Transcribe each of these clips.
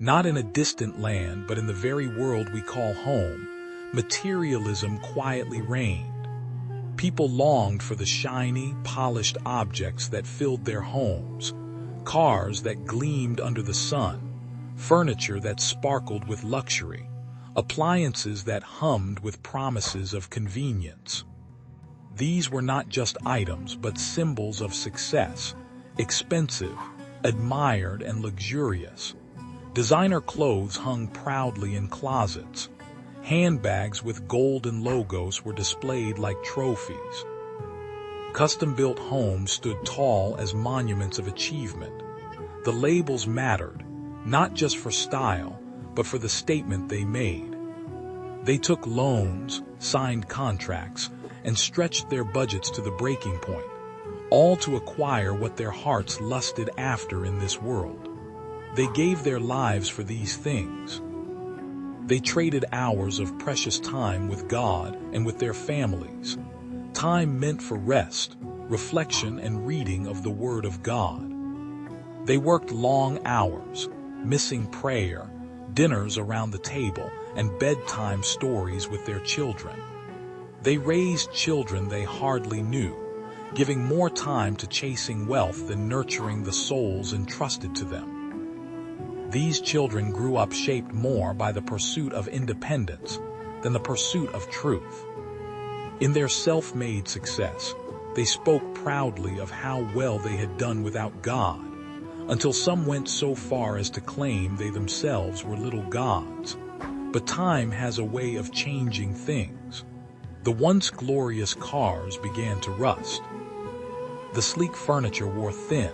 Not in a distant land, but in the very world we call home, materialism quietly reigned. People longed for the shiny, polished objects that filled their homes, cars that gleamed under the sun, furniture that sparkled with luxury, appliances that hummed with promises of convenience. These were not just items, but symbols of success, expensive, admired, and luxurious. Designer clothes hung proudly in closets. Handbags with golden logos were displayed like trophies. Custom-built homes stood tall as monuments of achievement. The labels mattered, not just for style, but for the statement they made. They took loans, signed contracts, and stretched their budgets to the breaking point, all to acquire what their hearts lusted after in this world. They gave their lives for these things. They traded hours of precious time with God and with their families, time meant for rest, reflection, and reading of the Word of God. They worked long hours, missing prayer, dinners around the table, and bedtime stories with their children. They raised children they hardly knew, giving more time to chasing wealth than nurturing the souls entrusted to them. These children grew up shaped more by the pursuit of independence than the pursuit of truth. In their self-made success, they spoke proudly of how well they had done without God, until some went so far as to claim they themselves were little gods. But time has a way of changing things. The once glorious cars began to rust. The sleek furniture wore thin.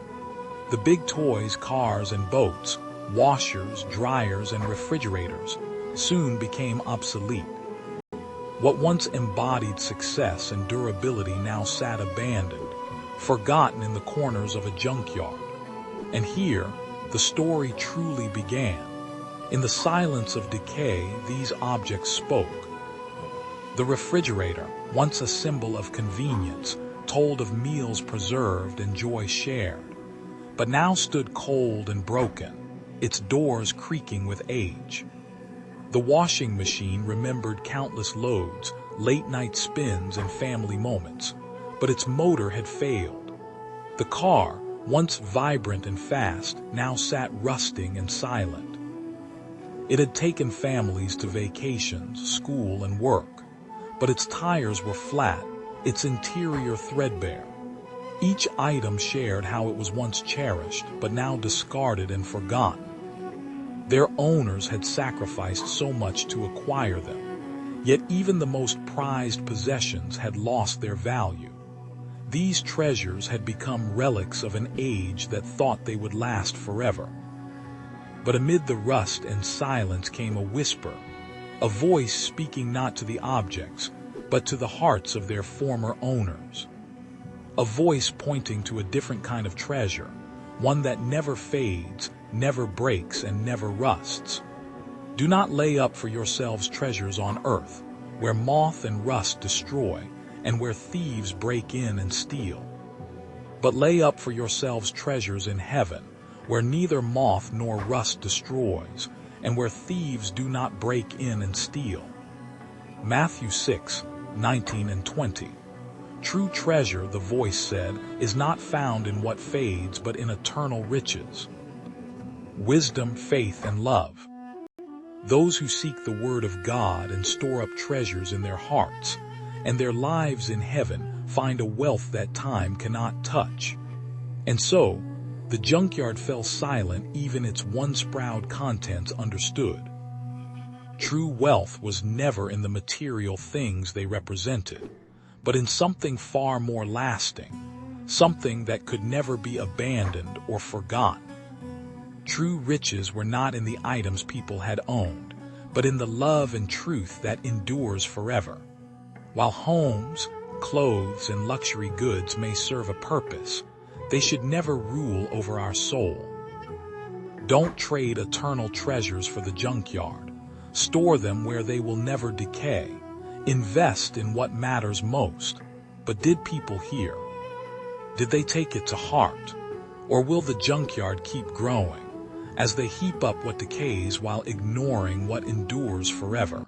The big toys, cars and boats, washers, dryers, and refrigerators soon became obsolete. What once embodied success and durability now sat abandoned, forgotten in the corners of a junkyard. And here, the story truly began. In the silence of decay, these objects spoke. The refrigerator, once a symbol of convenience, told of meals preserved and joy shared, but now stood cold and broken, its doors creaking with age. The washing machine remembered countless loads, late-night spins, and family moments, but its motor had failed. The car, once vibrant and fast, now sat rusting and silent. It had taken families to vacations, school, and work, but its tires were flat, its interior threadbare. Each item shared how it was once cherished, but now discarded and forgotten. Their owners had sacrificed so much to acquire them, yet even the most prized possessions had lost their value. These treasures had become relics of an age that thought they would last forever. But amid the rust and silence came a whisper, a voice speaking not to the objects, but to the hearts of their former owners. A voice pointing to a different kind of treasure, one that never fades, never breaks, and never rusts. Do not lay up for yourselves treasures on earth, where moth and rust destroy, and where thieves break in and steal. But lay up for yourselves treasures in heaven, where neither moth nor rust destroys, and where thieves do not break in and steal. Matthew 6:19 and 20. True treasure, the voice said, is not found in what fades, but in eternal riches. Wisdom, faith, and love. Those who seek the word of God and store up treasures in their hearts and their lives in heaven find a wealth that time cannot touch. And so, the junkyard fell silent, even its once proud contents understood. True wealth was never in the material things they represented, but in something far more lasting, something that could never be abandoned or forgotten. True riches were not in the items people had owned, but in the love and truth that endures forever. While homes, clothes, and luxury goods may serve a purpose, they should never rule over our soul. Don't trade eternal treasures for the junkyard. Store them where they will never decay. Invest in what matters most. But did people hear? Did they take it to heart? Or will the junkyard keep growing, as they heap up what decays while ignoring what endures forever.